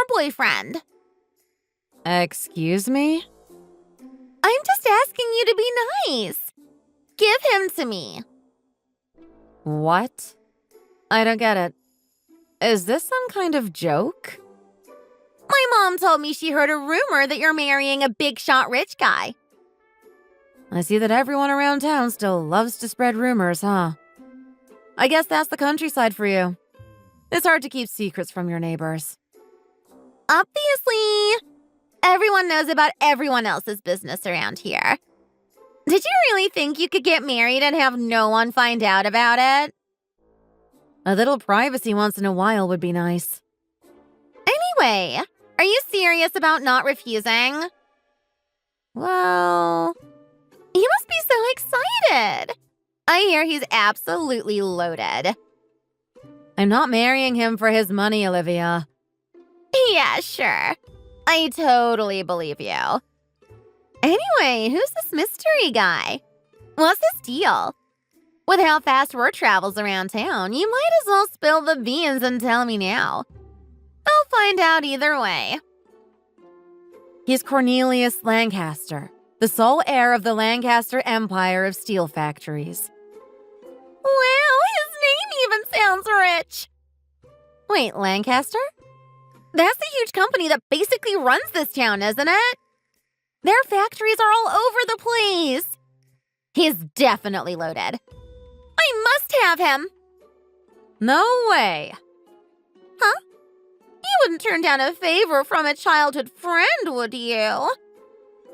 your boyfriend. Excuse me? I'm just asking you to be nice. Give him to me. What? I don't get it. Is this some kind of joke? My mom told me she heard a rumor that you're marrying a big shot rich guy. I see that everyone around town still loves to spread rumors, huh? I guess that's the countryside for you. It's hard to keep secrets from your neighbors. Obviously, everyone knows about everyone else's business around here. Did you really think you could get married and have no one find out about it? A little privacy once in a while would be nice. Anyway, are you serious about not refusing? Well, You must be so excited. I hear he's absolutely loaded. I'm not marrying him for his money, Olivia. Yeah, sure. I totally believe you. Anyway, who's this mystery guy? What's his deal? With how fast word travels around town, you might as well spill the beans and tell me now. I'll find out either way. He's Cornelius Lancaster, the sole heir of the Lancaster Empire of Steel Factories. Wow, his name even sounds rich. Wait, Lancaster? That's the huge company that basically runs this town, isn't it? Their factories are all over the place. He's definitely loaded. I must have him. No way. Huh? You wouldn't turn down a favor from a childhood friend, would you?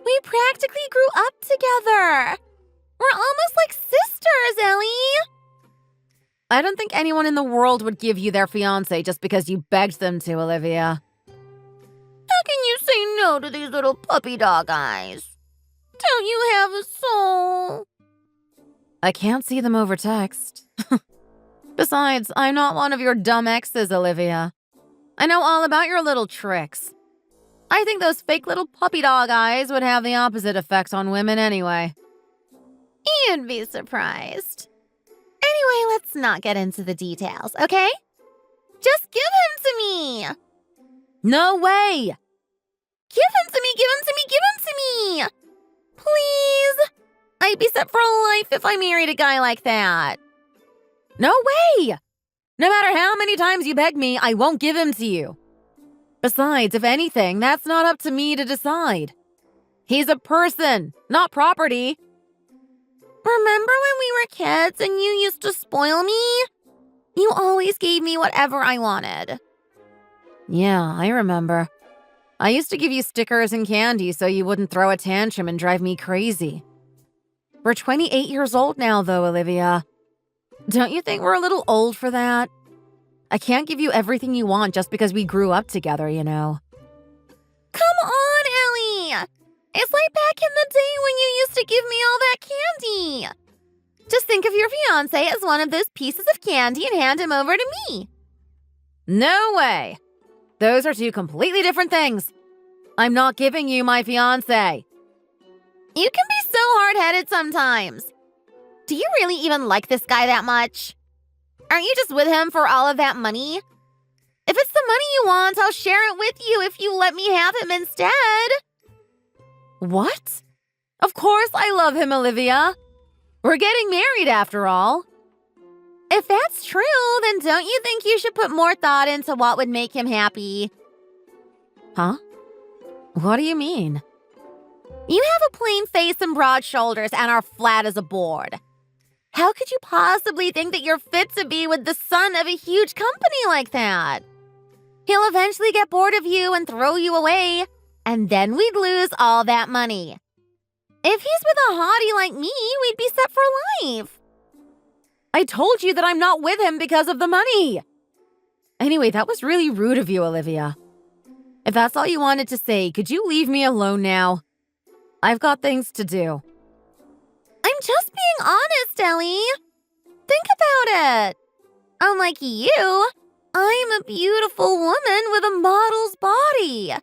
We practically grew up together. We're almost like sisters, Ellie. I don't think anyone in the world would give you their fiancé just because you begged them to, Olivia. How can you say no to these little puppy dog eyes? Don't you have a soul? I can't see them over text. Besides, I'm not one of your dumb exes, Olivia. I know all about your little tricks. I think those fake little puppy dog eyes would have the opposite effect on women anyway. You'd be surprised. Anyway, let's not get into the details, okay? Just give him to me. No way! Give him to me, give him to me, give him to me! Please? I'd be set for life if I married a guy like that. No way! No matter how many times you beg me, I won't give him to you. Besides, if anything, that's not up to me to decide. He's a person, not property. Remember when we were kids and you used to spoil me? You always gave me whatever I wanted. Yeah, I remember. I used to give you stickers and candy so you wouldn't throw a tantrum and drive me crazy. We're 28 years old now, though, Olivia. Don't you think we're a little old for that? I can't give you everything you want just because we grew up together, you know. Come on, Ellie! It's like back in the day when you used to give me all that candy. Just think of your fiancé as one of those pieces of candy and hand him over to me. No way! Those are two completely different things. I'm not giving you my fiancé. You can be so hard-headed sometimes. Do you really even like this guy that much? Aren't you just with him for all of that money? If it's the money you want, I'll share it with you if you let me have him instead. What? Of course I love him, Olivia. We're getting married after all. If that's true, then don't you think you should put more thought into what would make him happy? Huh? What do you mean? You have a plain face and broad shoulders and are flat as a board. How could you possibly think that you're fit to be with the son of a huge company like that? He'll eventually get bored of you and throw you away, and then we'd lose all that money. If he's with a hottie like me, we'd be set for life. I told you that I'm not with him because of the money. Anyway, that was really rude of you, Olivia. If that's all you wanted to say, could you leave me alone now? I've got things to do. I'm just being honest, Ellie. Think about it. Unlike you, I'm a beautiful woman with a model's body.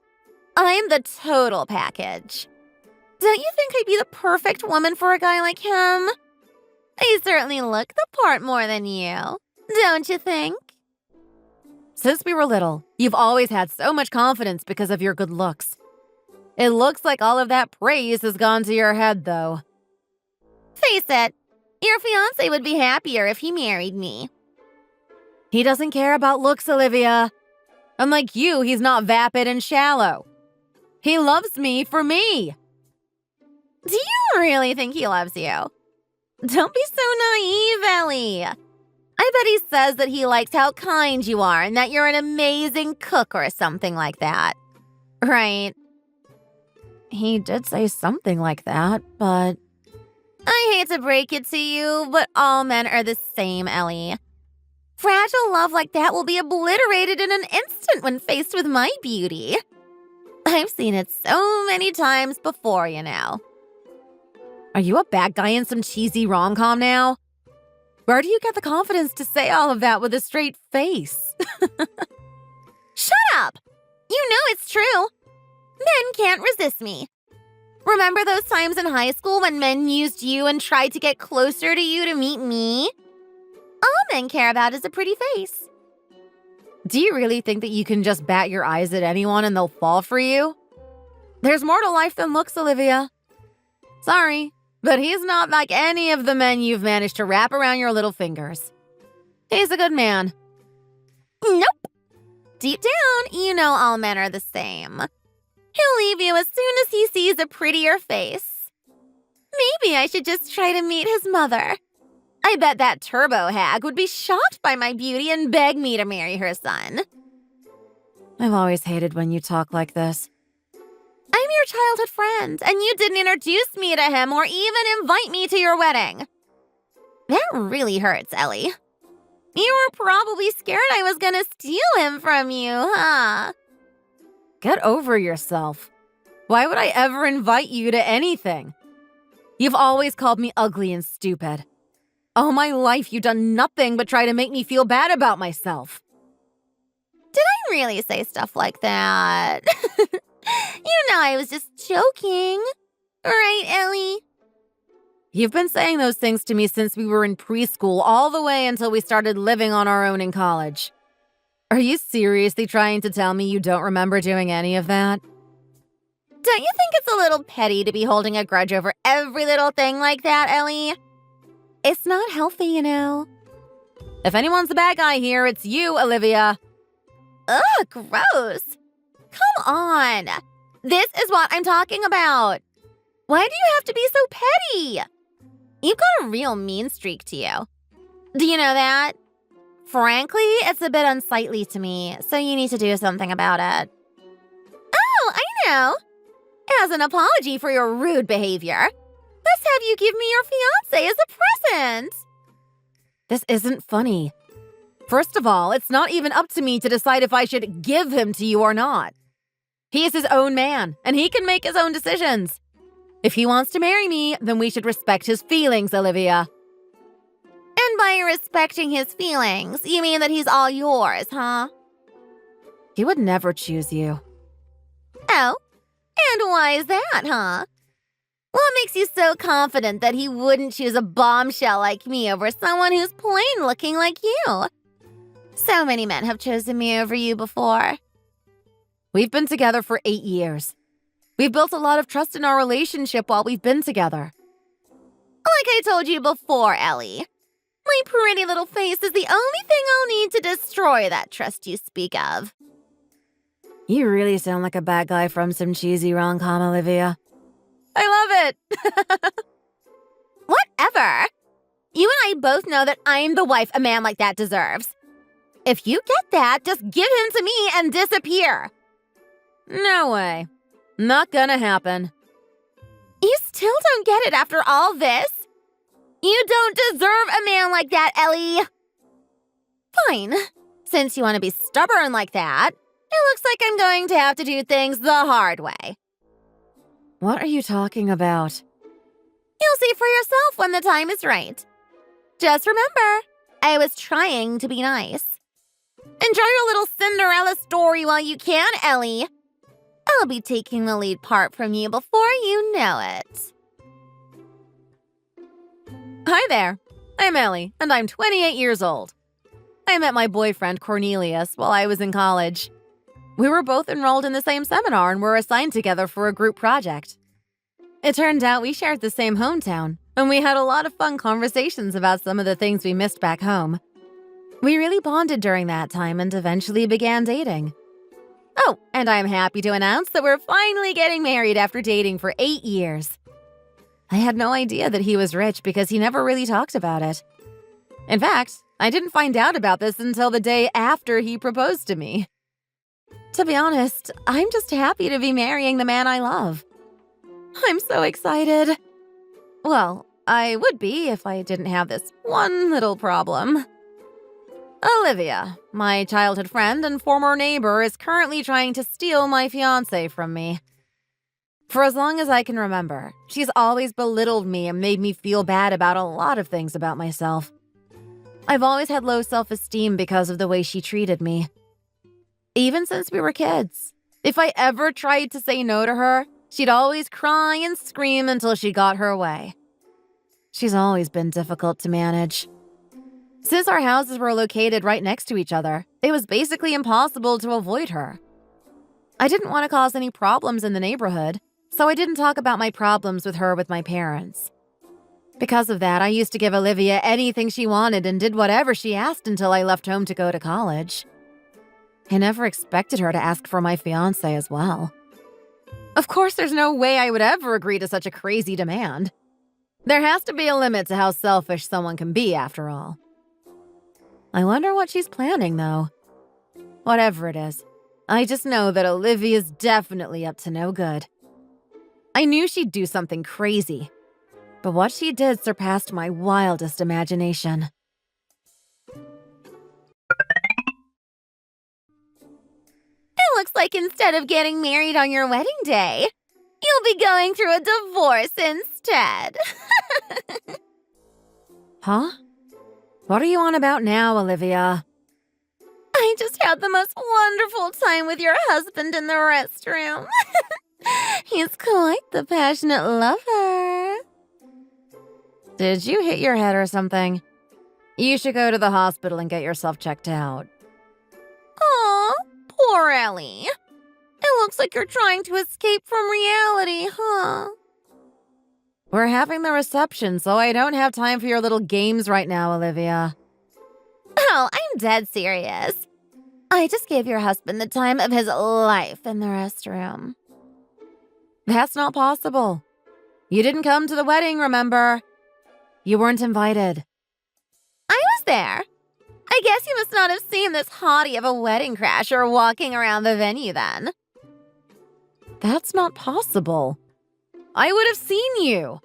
I'm the total package. Don't you think I'd be the perfect woman for a guy like him? I certainly look the part more than you, don't you think? Since we were little, you've always had so much confidence because of your good looks. It looks like all of that praise has gone to your head, though. Face it, your fiancé would be happier if he married me. He doesn't care about looks, Olivia. Unlike you, he's not vapid and shallow. He loves me for me. Do you really think he loves you? Don't be so naive, Ellie. I bet he says that he likes how kind you are and that you're an amazing cook or something like that. Right? He did say something like that, but... I hate to break it to you, but all men are the same, Ellie. Fragile love like that will be obliterated in an instant when faced with my beauty. I've seen it so many times before, you know. Are you a bad guy in some cheesy rom-com now? Where do you get the confidence to say all of that with a straight face? Shut up! You know it's true. Men can't resist me. Remember those times in high school when men used you and tried to get closer to you to meet me? All men care about is a pretty face. Do you really think that you can just bat your eyes at anyone and they'll fall for you? There's more to life than looks, Olivia. Sorry, but he's not like any of the men you've managed to wrap around your little fingers. He's a good man. Nope. Deep down, you know all men are the same. He'll leave you as soon as he sees a prettier face. Maybe I should just try to meet his mother. I bet that turbo hag would be shocked by my beauty and beg me to marry her son. I've always hated when you talk like this. I'm your childhood friend, and you didn't introduce me to him or even invite me to your wedding. That really hurts, Ellie. You were probably scared I was gonna steal him from you, huh? Get over yourself. Why would I ever invite you to anything? You've always called me ugly and stupid. All my life, you've done nothing but try to make me feel bad about myself. Did I really say stuff like that? You know I was just joking. Right, Ellie? You've been saying those things to me since we were in preschool, all the way until we started living on our own in college. Are you seriously trying to tell me you don't remember doing any of that? Don't you think it's a little petty to be holding a grudge over every little thing like that, Ellie? It's not healthy, you know. If anyone's the bad guy here, it's you, Olivia. Ugh, gross. Come on. This is what I'm talking about. Why do you have to be so petty? You've got a real mean streak to you. Do you know that? Frankly, it's a bit unsightly to me, so you need to do something about it. Oh, I know. As an apology for your rude behavior, let's have you give me your fiancé as a present. This isn't funny. First of all, it's not even up to me to decide if I should give him to you or not. He is his own man, and he can make his own decisions. If he wants to marry me, then we should respect his feelings, Olivia. And by respecting his feelings, you mean that he's all yours, huh? He would never choose you. Oh, and why is that, huh? What makes you so confident that he wouldn't choose a bombshell like me over someone who's plain looking like you? So many men have chosen me over you before. We've been together for 8 years. We've built a lot of trust in our relationship while we've been together. Like I told you before, Ellie, my pretty little face is the only thing I'll need to destroy that trust you speak of. You really sound like a bad guy from some cheesy rom-com, Olivia. I love it! Whatever. You and I both know that I'm the wife a man like that deserves. If you get that, just give him to me and disappear. No way. Not gonna happen. You still don't get it after all this? You don't deserve a man like that, Ellie. Fine. Since you want to be stubborn like that, it looks like I'm going to have to do things the hard way. What are you talking about? You'll see for yourself when the time is right. Just remember, I was trying to be nice. Enjoy your little Cinderella story while you can, Ellie. I'll be taking the lead part from you before you know it. Hi there. I'm Ellie, and I'm 28 years old. I met my boyfriend, Cornelius, while I was in college. We were both enrolled in the same seminar and were assigned together for a group project. It turned out we shared the same hometown, and we had a lot of fun conversations about some of the things we missed back home. We really bonded during that time and eventually began dating. Oh, and I'm happy to announce that we're finally getting married after dating for 8 years. I had no idea that he was rich because he never really talked about it. In fact, I didn't find out about this until the day after he proposed to me. To be honest, I'm just happy to be marrying the man I love. I'm so excited. Well, I would be if I didn't have this one little problem. Olivia, my childhood friend and former neighbor, is currently trying to steal my fiancé from me. For as long as I can remember, she's always belittled me and made me feel bad about a lot of things about myself. I've always had low self-esteem because of the way she treated me. Even since we were kids, if I ever tried to say no to her, she'd always cry and scream until she got her way. She's always been difficult to manage. Since our houses were located right next to each other, it was basically impossible to avoid her. I didn't want to cause any problems in the neighborhood, so I didn't talk about my problems with her with my parents. Because of that, I used to give Olivia anything she wanted and did whatever she asked until I left home to go to college. I never expected her to ask for my fiancé as well. Of course, there's no way I would ever agree to such a crazy demand. There has to be a limit to how selfish someone can be, after all. I wonder what she's planning, though. Whatever it is, I just know that Olivia's definitely up to no good. I knew she'd do something crazy, but what she did surpassed my wildest imagination. It looks like instead of getting married on your wedding day, you'll be going through a divorce instead. Huh? What are you on about now, Olivia? I just had the most wonderful time with your husband in the restroom. He's quite the passionate lover. Did you hit your head or something? You should go to the hospital and get yourself checked out. Aw, poor Ellie. It looks like you're trying to escape from reality, huh? We're having the reception, so I don't have time for your little games right now, Olivia. Oh, I'm dead serious. I just gave your husband the time of his life in the restroom. That's not possible. You didn't come to the wedding, remember? You weren't invited. I was there. I guess you must not have seen this hottie of a wedding crasher walking around the venue then. That's not possible. I would have seen you.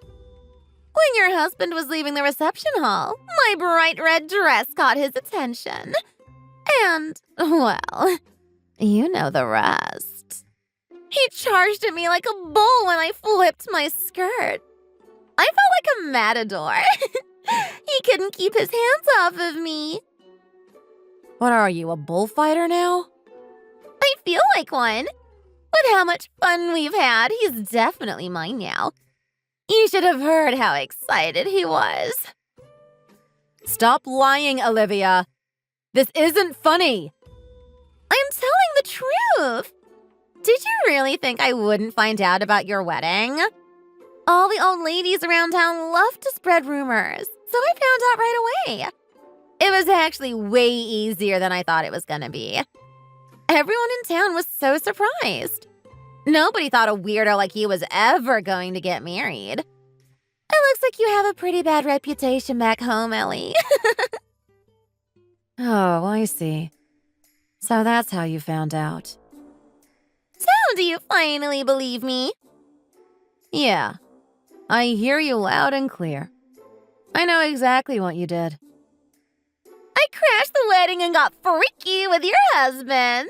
When your husband was leaving the reception hall, my bright red dress caught his attention. And, well, you know the rest. He charged at me like a bull when I flipped my skirt. I felt like a matador. He couldn't keep his hands off of me. What are you, a bullfighter now? I feel like one. With how much fun we've had, he's definitely mine now. You should have heard how excited he was. Stop lying, Olivia. This isn't funny. I'm telling the truth. Did you really think I wouldn't find out about your wedding? All the old ladies around town love to spread rumors, so I found out right away. It was actually way easier than I thought it was gonna be. Everyone in town was so surprised. Nobody thought a weirdo like you was ever going to get married. It looks like you have a pretty bad reputation back home, Ellie. Oh, I see. So that's how you found out. So do you finally believe me? Yeah. I hear you loud and clear. I know exactly what you did. I crashed the wedding and got freaky with your husband.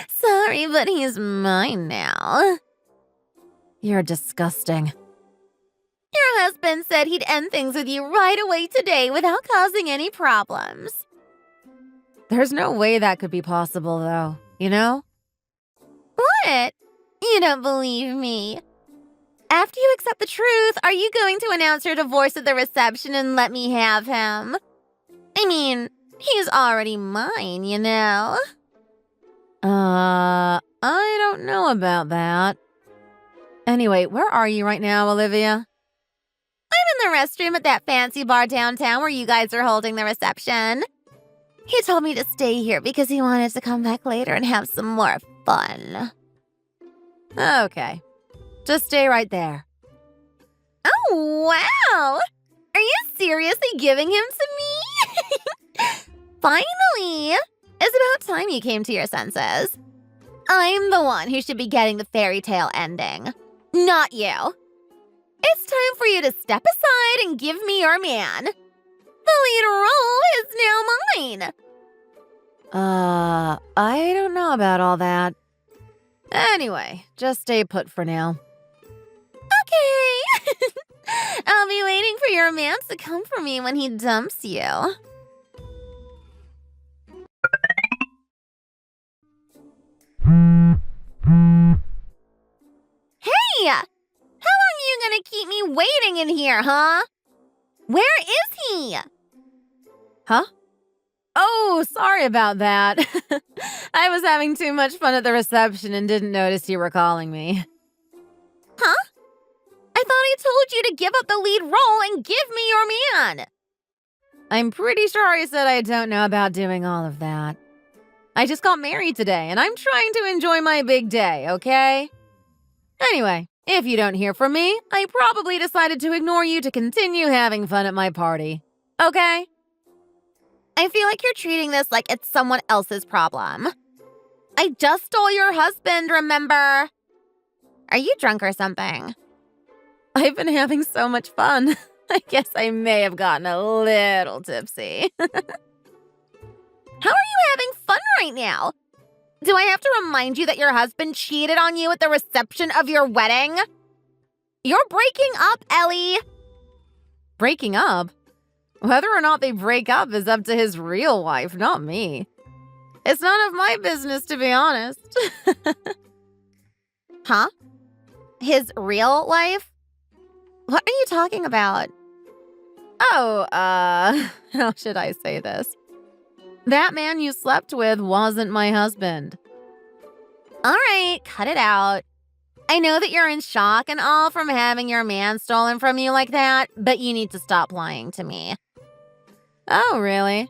Sorry, but he's mine now. You're disgusting. Your husband said he'd end things with you right away today without causing any problems. There's no way that could be possible, though, you know? What? You don't believe me. After you accept the truth, are you going to announce your divorce at the reception and let me have him? I mean, He's already mine, you know. I don't know about that. Anyway, where are you right now, Olivia? I'm in the restroom at that fancy bar downtown where you guys are holding the reception. He told me to stay here because he wanted to come back later and have some more fun. Okay. Just stay right there. Oh, wow! Are you seriously giving him to me? Finally! It's about time you came to your senses. I'm the one who should be getting the fairy tale ending, not you. It's time for you to step aside and give me your man. The lead role is now mine. I don't know about all that. Anyway, just stay put for now. Okay. I'll be waiting for your man to come for me when he dumps you. Hey! How long are you gonna keep me waiting in here, huh? Where is he? Huh? Oh, sorry about that. I was having too much fun at the reception and didn't notice you were calling me. Huh? I thought I told you to give up the lead role and give me your man. I'm pretty sure I said I don't know about doing all of that. I just got married today and I'm trying to enjoy my big day, okay? Anyway, if you don't hear from me, I probably decided to ignore you to continue having fun at my party. Okay? I feel like you're treating this like it's someone else's problem. I just stole your husband, remember? Are you drunk or something? I've been having so much fun. I guess I may have gotten a little tipsy. How are you having fun right now? Do I have to remind you that your husband cheated on you at the reception of your wedding? You're breaking up, Ellie. Breaking up? Whether or not they break up is up to his real wife, not me. It's none of my business, to be honest. Huh? His real life? What are you talking about? Oh, how should I say this? That man you slept with wasn't my husband. All right, cut it out. I know that you're in shock and all from having your man stolen from you like that, but you need to stop lying to me. Oh, really?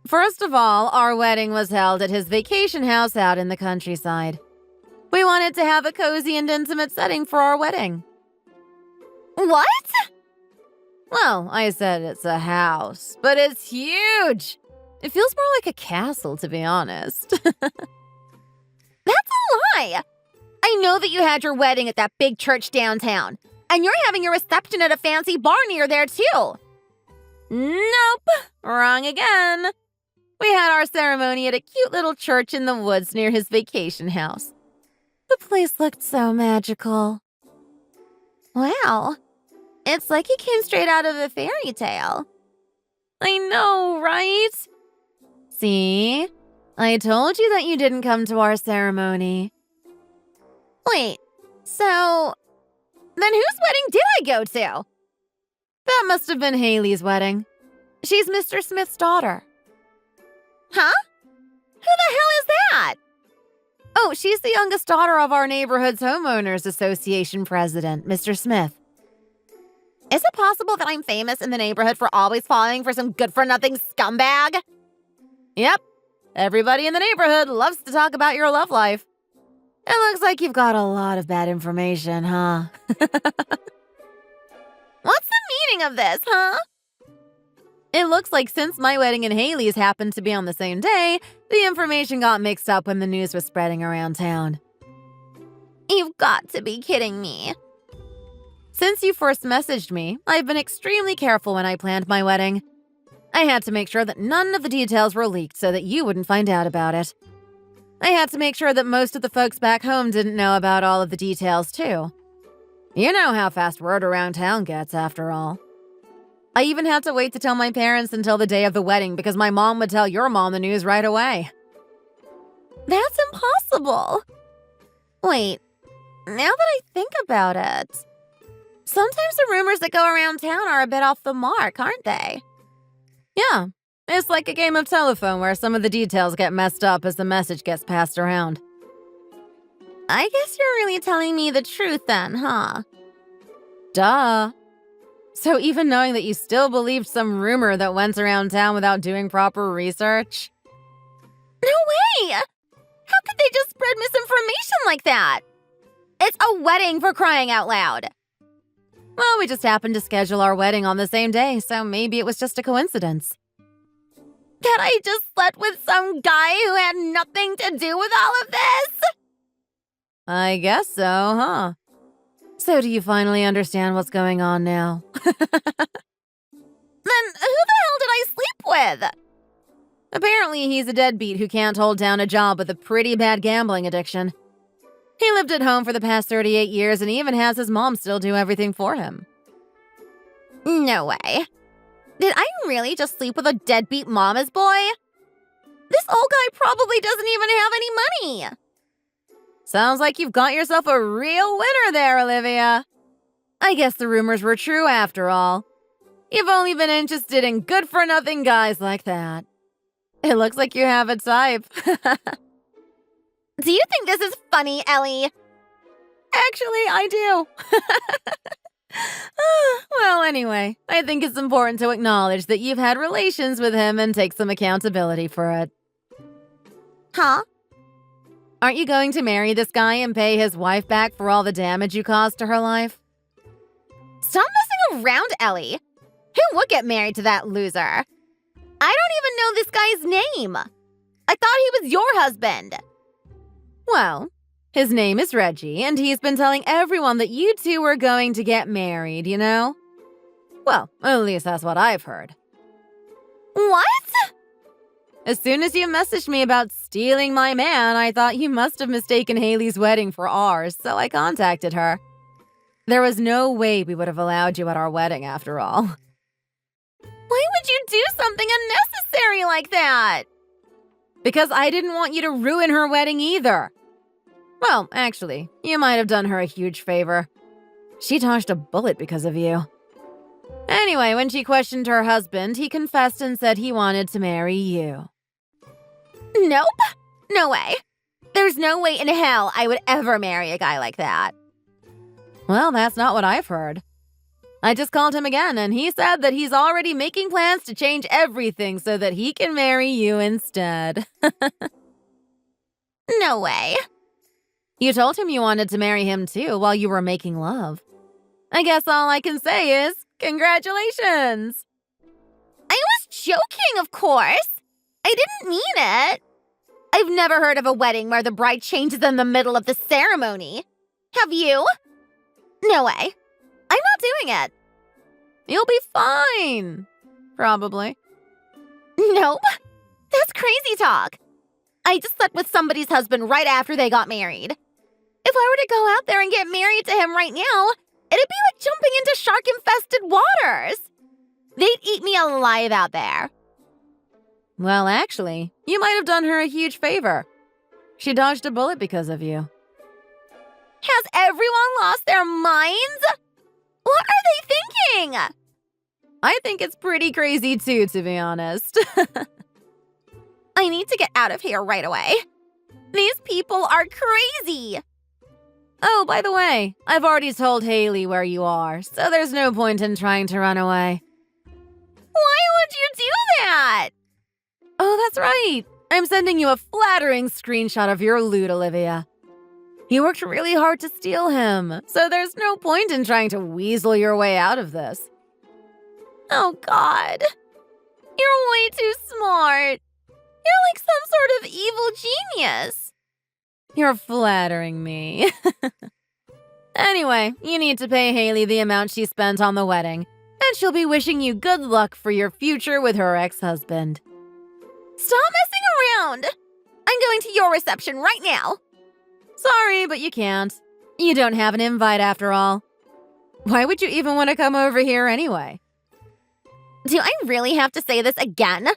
First of all, our wedding was held at his vacation house out in the countryside. We wanted to have a cozy and intimate setting for our wedding. What? Well, I said it's a house, but it's huge. It feels more like a castle, to be honest. That's a lie. I know that you had your wedding at that big church downtown, and you're having your reception at a fancy bar near there, too. Nope, wrong again. We had our ceremony at a cute little church in the woods near his vacation house. The place looked so magical. Wow. It's like he came straight out of a fairy tale. I know, right? See? I told you that you didn't come to our ceremony. Wait, so then whose wedding did I go to? That must have been Haley's wedding. She's Mr. Smith's daughter. Huh? Who the hell is that? Oh, she's the youngest daughter of our neighborhood's homeowners association president, Mr. Smith. Is it possible that I'm famous in the neighborhood for always falling for some good-for-nothing scumbag? Yep. Everybody in the neighborhood loves to talk about your love life. It looks like you've got a lot of bad information, huh? What's the meaning of this, huh? It looks like since my wedding and Haley's happened to be on the same day, the information got mixed up when the news was spreading around town. You've got to be kidding me. Since you first messaged me, I've been extremely careful when I planned my wedding. I had to make sure that none of the details were leaked so that you wouldn't find out about it. I had to make sure that most of the folks back home didn't know about all of the details, too. You know how fast word around town gets, after all. I even had to wait to tell my parents until the day of the wedding because my mom would tell your mom the news right away. That's impossible. Wait, now that I think about it, sometimes the rumors that go around town are a bit off the mark, aren't they? Yeah, It's like a game of telephone where some of the details get messed up as the message gets passed around. I guess you're really telling me the truth then, huh? Duh. So even knowing that you still believed some rumor that went around town without doing proper research? No way! How could they just spread misinformation like that? It's a wedding, for crying out loud. Well, we just happened to schedule our wedding on the same day, so maybe it was just a coincidence. That I just slept with some guy who had nothing to do with all of this? I guess so, huh? So do you finally understand what's going on now? Then who the hell did I sleep with? Apparently, he's a deadbeat who can't hold down a job with a pretty bad gambling addiction. He lived at home for the past 38 years and even has his mom still do everything for him. No way. Did I really just sleep with a deadbeat mama's boy? This old guy probably doesn't even have any money. Sounds like you've got yourself a real winner there, Olivia. I guess the rumors were true after all. You've only been interested in good-for-nothing guys like that. It looks like you have a type. Do you think this is funny, Ellie? Actually, I do. Well, anyway, I think it's important to acknowledge that you've had relations with him and take some accountability for it. Huh? Aren't you going to marry this guy and pay his wife back for all the damage you caused to her life? Stop messing around, Ellie. Who would get married to that loser? I don't even know this guy's name. I thought he was your husband. Well, his name is Reggie, and he's been telling everyone that you two were going to get married, you know? Well, at least that's what I've heard. What? As soon as you messaged me about stealing my man, I thought you must have mistaken Haley's wedding for ours, so I contacted her. There was no way we would have allowed you at our wedding after all. Why would you do something unnecessary like that? Because I didn't want you to ruin her wedding either. Well, actually, you might have done her a huge favor. She dodged a bullet because of you. Anyway, when she questioned her husband, he confessed and said he wanted to marry you. Nope. No way. There's no way in hell I would ever marry a guy like that. Well, that's not what I've heard. I just called him again, and he said that he's already making plans to change everything so that he can marry you instead. No way. You told him you wanted to marry him too while you were making love. I guess all I can say is, congratulations! I was joking, of course. I didn't mean it. I've never heard of a wedding where the bride changes in the middle of the ceremony. Have you? No way. I'm not doing it. You'll be fine. Probably. Nope. That's crazy talk. I just slept with somebody's husband right after they got married. If I were to go out there and get married to him right now, it'd be like jumping into shark-infested waters. They'd eat me alive out there. Well, actually, you might have done her a huge favor. She dodged a bullet because of you. Has everyone lost their minds? What are they thinking? I think it's pretty crazy too, to be honest. I need to get out of here right away. These people are crazy. Oh, by the way, I've already told Haley where you are, so there's no point in trying to run away. Why would you do that? Oh, that's right. I'm sending you a flattering screenshot of your loot, Olivia. You worked really hard to steal him, so there's no point in trying to weasel your way out of this. Oh, God. You're way too smart. You're like some sort of evil genius. You're flattering me. Anyway, you need to pay Haley the amount she spent on the wedding, and she'll be wishing you good luck for your future with her ex-husband. Stop messing around. I'm going to your reception right now. Sorry, but you can't. You don't have an invite after all. Why would you even want to come over here anyway? Do I really have to say this again?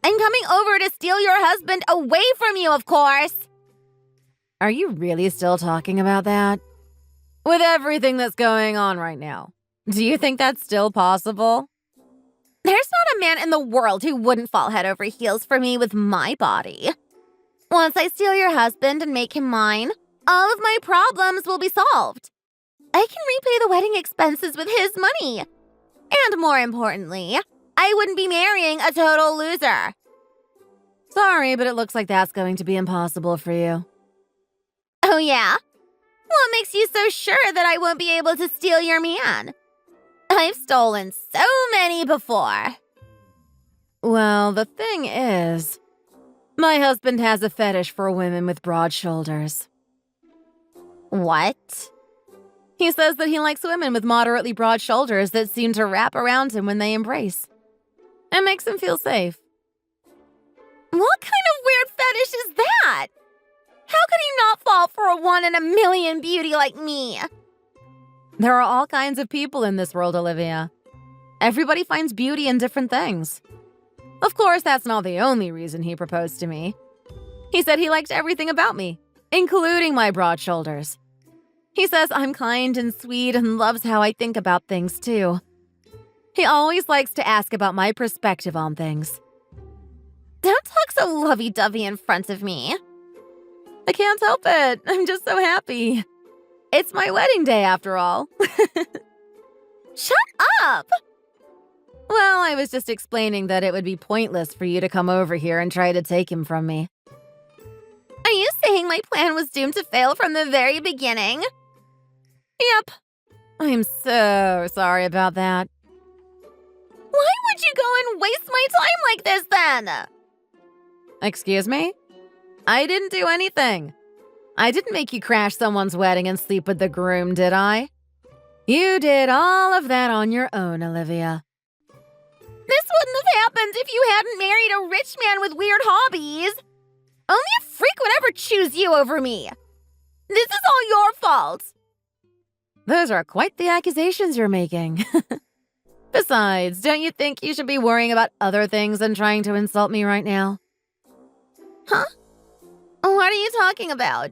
I'm coming over to steal your husband away from you, of course. Are you really still talking about that? With everything that's going on right now, do you think that's still possible? There's not a man in the world who wouldn't fall head over heels for me with my body. Once I steal your husband and make him mine, all of my problems will be solved. I can repay the wedding expenses with his money. And more importantly, I wouldn't be marrying a total loser. Sorry, but it looks like that's going to be impossible for you. Oh yeah? What makes you so sure that I won't be able to steal your man? I've stolen so many before. Well, the thing is, my husband has a fetish for women with broad shoulders. What? He says that he likes women with moderately broad shoulders that seem to wrap around him when they embrace. It makes him feel safe. What kind of weird fetish is that? How could he not fall for a one-in-a-million beauty like me? There are all kinds of people in this world, Olivia. Everybody finds beauty in different things. Of course, that's not the only reason he proposed to me. He said he liked everything about me, including my broad shoulders. He says I'm kind and sweet and loves how I think about things, too. He always likes to ask about my perspective on things. Don't talk so lovey-dovey in front of me. I can't help it. I'm just so happy. It's my wedding day, after all. Shut up! Well, I was just explaining that it would be pointless for you to come over here and try to take him from me. Are you saying my plan was doomed to fail from the very beginning? Yep. I'm so sorry about that. Why would you go and waste my time like this, then? Excuse me? I didn't do anything. I didn't make you crash someone's wedding and sleep with the groom, did I? You did all of that on your own, Olivia. This wouldn't have happened if you hadn't married a rich man with weird hobbies. Only a freak would ever choose you over me. This is all your fault. Those are quite the accusations you're making. Besides, don't you think you should be worrying about other things than trying to insult me right now? Huh? What are you talking about?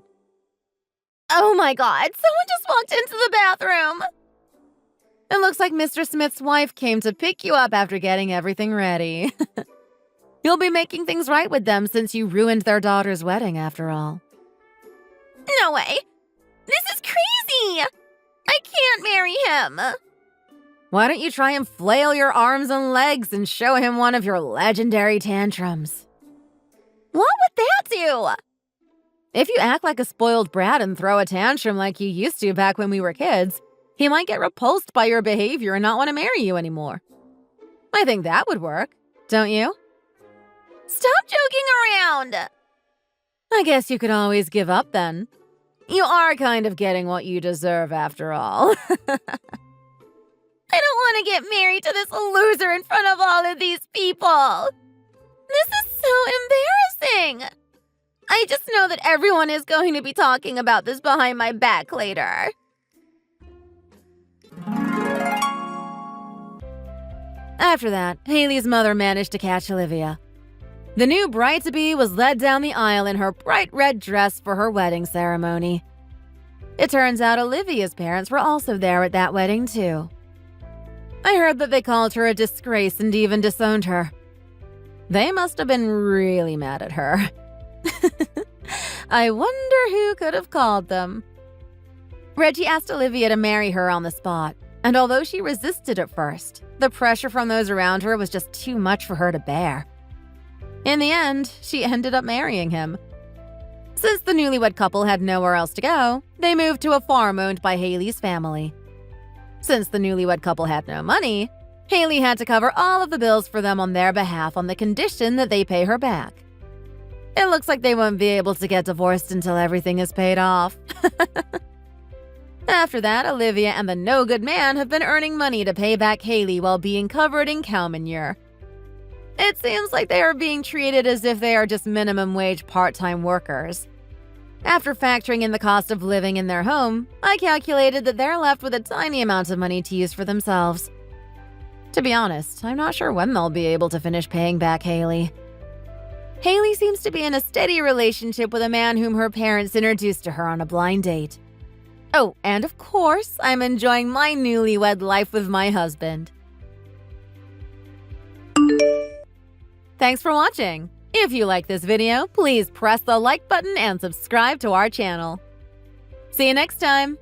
Oh my God, someone just walked into the bathroom. It looks like Mr. Smith's wife came to pick you up after getting everything ready. You'll be making things right with them since you ruined their daughter's wedding, after all. No way. This is crazy. I can't marry him. Why don't you try and flail your arms and legs and show him one of your legendary tantrums? What would that do? If you act like a spoiled brat and throw a tantrum like you used to back when we were kids, he might get repulsed by your behavior and not want to marry you anymore. I think that would work, don't you? Stop joking around! I guess you could always give up then. You are kind of getting what you deserve after all. I don't want to get married to this loser in front of all of these people. This is so embarrassing. I just know that everyone is going to be talking about this behind my back later. After that, Haley's mother managed to catch Olivia. The new bride-to-be was led down the aisle in her bright red dress for her wedding ceremony. It turns out Olivia's parents were also there at that wedding, too. I heard that they called her a disgrace and even disowned her. They must have been really mad at her. I wonder who could have called them. Reggie asked Olivia to marry her on the spot, and although she resisted at first, the pressure from those around her was just too much for her to bear. In the end, she ended up marrying him. Since the newlywed couple had nowhere else to go, they moved to a farm owned by Haley's family. Since the newlywed couple had no money, Haley had to cover all of the bills for them on their behalf on the condition that they pay her back. It looks like they won't be able to get divorced until everything is paid off. After that, Olivia and the no-good man have been earning money to pay back Haley while being covered in cow manure. It seems like they are being treated as if they are just minimum wage part-time workers. After factoring in the cost of living in their home, I calculated that they're left with a tiny amount of money to use for themselves. To be honest, I'm not sure when they'll be able to finish paying back Haley. Haley seems to be in a steady relationship with a man whom her parents introduced to her on a blind date. Oh, and of course, I'm enjoying my newlywed life with my husband. Thanks for watching. If you like this video, please press the like button and subscribe to our channel. See you next time!